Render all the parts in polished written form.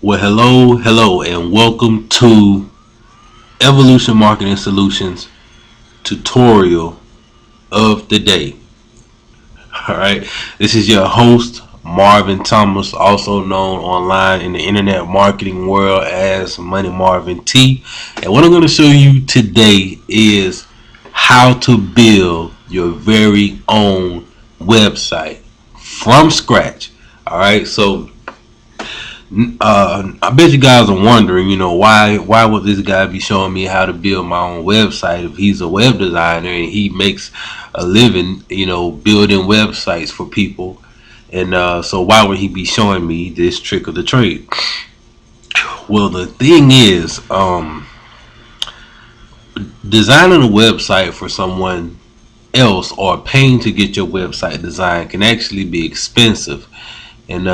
Well, hello, and welcome to Evolution Marketing Solutions tutorial of the day. All right, this is your host, Marvin Thomas, also known online in the internet marketing world as Money Marvin T. And what I'm going to show you today is how to build your very own website from scratch. All right, so I bet you guys are wondering, why would this guy be showing me how to build my own website if he's a web designer and he makes a living, building websites for people. And so why would he be showing me this trick of the trade? Well, the thing is, designing a website for someone else or paying to get your website designed can actually be expensive. And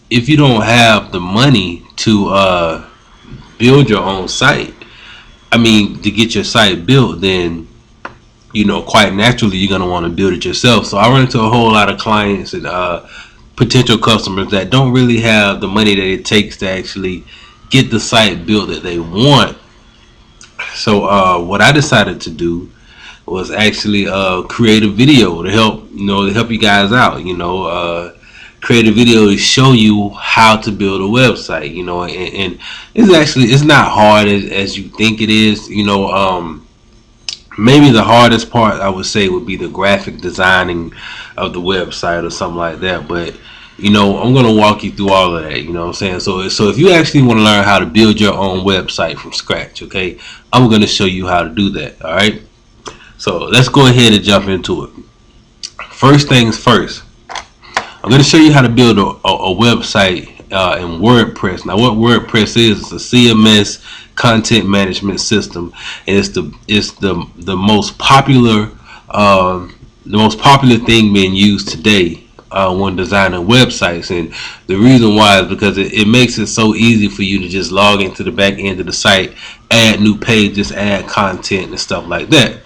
if you don't have the money to build your own site, to get your site built, then quite naturally you're gonna want to build it yourself. So I run into a whole lot of clients and potential customers that don't really have the money that it takes to actually get the site built that they want. So what I decided to do was actually create a video to help you guys out. Create a video to show you how to build a website. And it's not hard as you think it is. Maybe the hardest part I would say would be the graphic designing of the website or something like that. But I'm gonna walk you through all of that. You know what I'm saying? So if you actually want to learn how to build your own website from scratch, okay, I'm gonna show you how to do that. All right. So let's go ahead and jump into it. First things first, I'm going to show you how to build a website in WordPress. Now, what WordPress is a CMS content management system, and it's the most popular thing being used today when designing websites. And the reason why is because it makes it so easy for you to just log into the back end of the site, add new pages, add content, and stuff like that.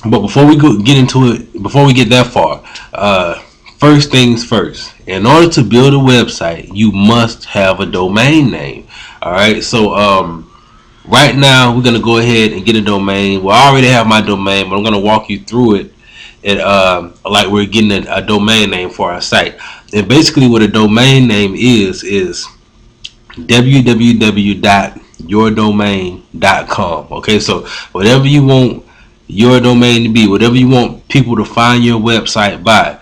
But before we get that far, first things first, in order to build a website, you must have a domain name. All right, so right now we're gonna go ahead and get a domain. Well, I already have my domain, but I'm gonna walk you through it. And like we're getting a domain name for our site. And basically, what a domain name is www.yourdomain.com. Okay, so whatever you want your domain to be, whatever you want people to find your website by,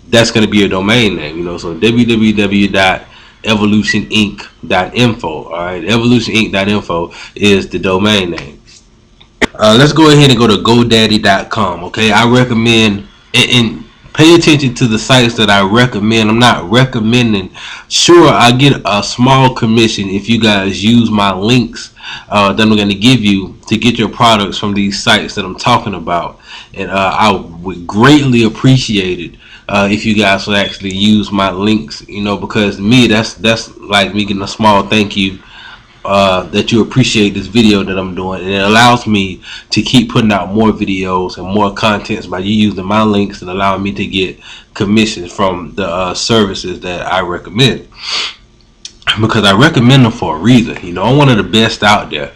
that's going to be a domain name. So www.evolutioninc.info. All right, evolutioninc.info is the domain name. Let's go ahead and go to Godaddy.com. Okay, I recommend and pay attention to the sites that I recommend. I'm not recommending. Sure, I get a small commission if you guys use my links that I'm going to give you to get your products from these sites that I'm talking about, and I would greatly appreciate it if you guys would actually use my links. Because to me, that's like me getting a small thank you. That you appreciate this video that I'm doing, and it allows me to keep putting out more videos and more contents by you using my links and allowing me to get commissions from the services that I recommend, because I recommend them for a reason. I'm one of the best out there,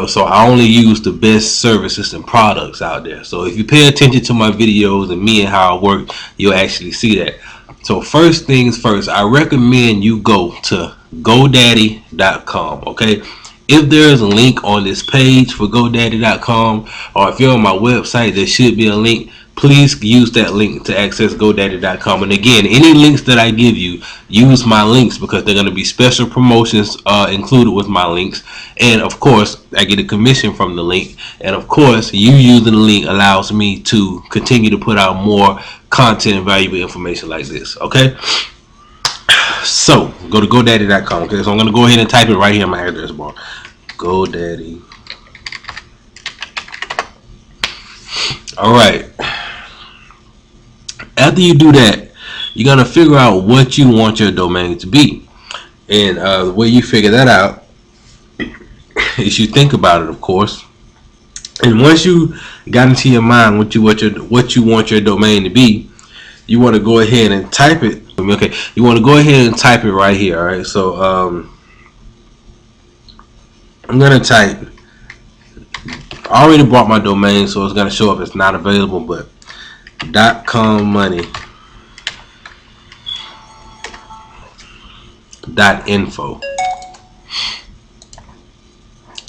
so I only use the best services and products out there. So if you pay attention to my videos and me and how I work, you'll actually see that. So first things first, I recommend you go to Godaddy.com. Okay, if there's a link on this page for Godaddy.com, or if you're on my website, there should be a link. Please use that link to access Godaddy.com. And again, any links that I give you, use my links, because they're going to be special promotions included with my links. And of course, I get a commission from the link. And of course, you using the link allows me to continue to put out more content and valuable information like this. Okay, so go to GoDaddy.com. Okay, so I'm going to go ahead and type it right here in my address bar. GoDaddy. All right. After you do that, you're going to figure out what you want your domain to be. And the way you figure that out is you think about it, of course. And once you got into your mind what you want your domain to be, you want to go ahead and type it Okay, you want to go ahead and type it right here. All right, so I'm gonna type. I already bought my domain, so it's gonna show up it's not available, but .com money .info.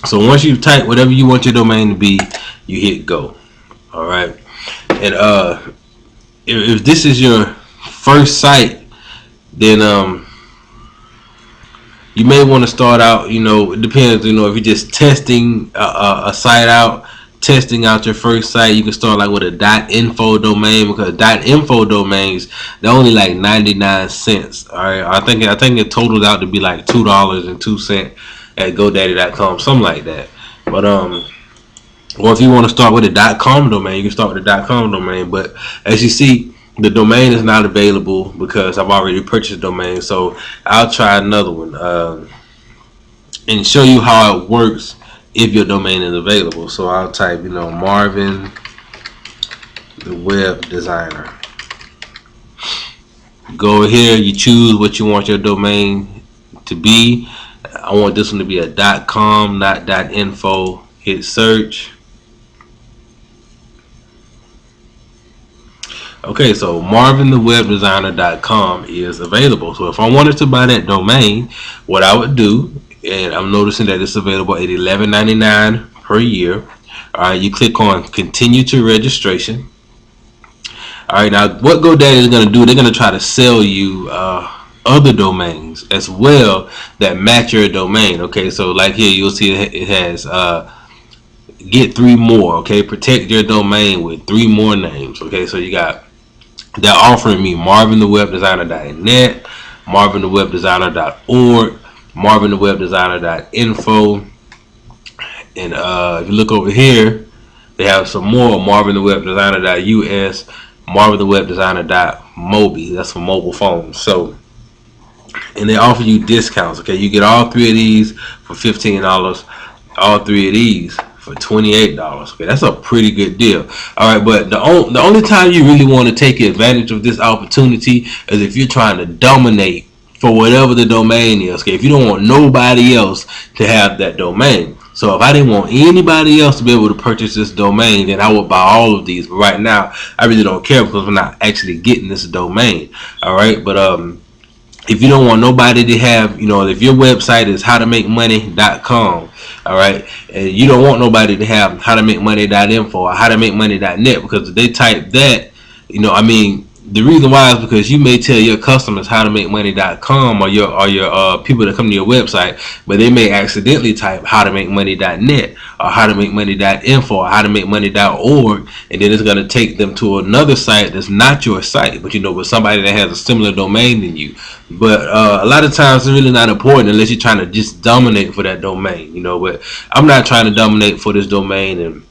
So once you type whatever you want your domain to be, you hit go. All right, and if this is your first site, then you may want to start out. It depends. If you're just testing a site out, testing out your first site, you can start like with a .info domain, because .info domains, they're only like 99 cents. All right, I think it totaled out to be like $2.02 at GoDaddy.com, something like that. But or if you want to start with a .com domain, you can start with a .com domain. But as you see, the domain is not available because I've already purchased a domain. So I'll try another one and show you how it works if your domain is available. So I'll type, Marvin the Web Designer. Go here, you choose what you want your domain to be. I want this one to be a .com, not .info. Hit search. Okay, so marvinthewebdesigner.com is available. So if I wanted to buy that domain, what I would do, and I'm noticing that it's available at $11.99 per year. All right, you click on continue to registration. All right, now what GoDaddy is going to do, they're going to try to sell you other domains as well that match your domain. Okay, so like here, you'll see it has get 3 more. Okay, protect your domain with 3 more names. Okay, so you got, they're offering me marvinthewebdesigner.net, marvinthewebdesigner.org, marvinthewebdesigner.info, and if you look over here, they have some more, marvinthewebdesigner.us, marvinthewebdesigner.mobi. That's for mobile phones. So, and they offer you discounts. Okay, you get all 3 of these for $15, all 3 of these for $28. Okay, that's a pretty good deal. All right, but the only time you really want to take advantage of this opportunity is if you're trying to dominate for whatever the domain is. Okay, if you don't want nobody else to have that domain. So if I didn't want anybody else to be able to purchase this domain, then I would buy all of these. But right now, I really don't care because I'm not actually getting this domain. All right, but if you don't want nobody to have, if your website is howtomakemoney.com, all right, and you don't want nobody to have howtomakemoney.info or howtomakemoney.net, because if they type that, the reason why is because you may tell your customers howtomakemoney.com or your people that come to your website, but they may accidentally type howtomakemoney.net or howtomakemoney.info or howtomakemoney.org, and then it's going to take them to another site that's not your site, but with somebody that has a similar domain than you. But a lot of times it's really not important unless you're trying to just dominate for that domain, but I'm not trying to dominate for this domain, and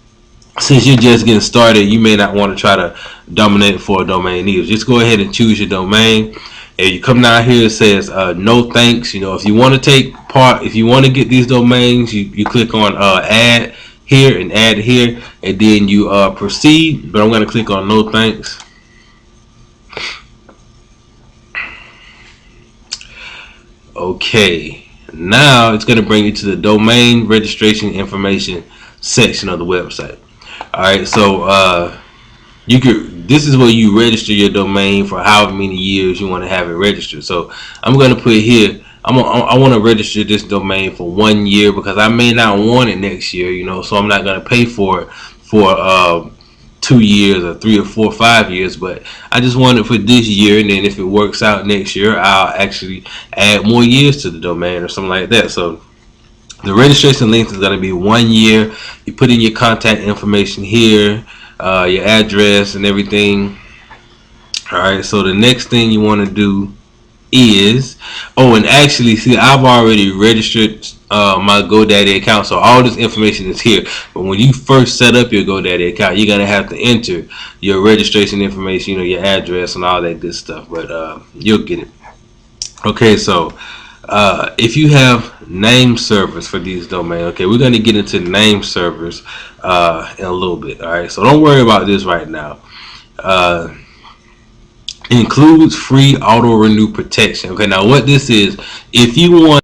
since you're just getting started, you may not want to try to dominate for a domain either. Just go ahead and choose your domain. And you come down here, it says no thanks. If you want to take part, if you want to get these domains, you click on add here and add here, and then you proceed. But I'm going to click on no thanks. Okay, now it's going to bring you to the domain registration information section of the website. All right, so this is where you register your domain for however many years you want to have it registered. So I'm going to put here, I want to register this domain for 1 year because I may not want it next year, so I'm not going to pay for it for 2 years or 3 or 4 or 5 years, but I just want it for this year, and then if it works out next year, I'll actually add more years to the domain or something like that. So the registration length is going to be 1 year. You put in your contact information here, your address and everything. All right, so the next thing you want to do is, and actually, see, I've already registered my GoDaddy account, so all this information is here. But when you first set up your GoDaddy account, you're going to have to enter your registration information, your address and all that good stuff, but you'll get it. Okay, so if you have name servers for these domains, okay, we're going to get into name servers in a little bit. All right, so don't worry about this right now. includes free auto renew protection. Okay, now what this is, if you want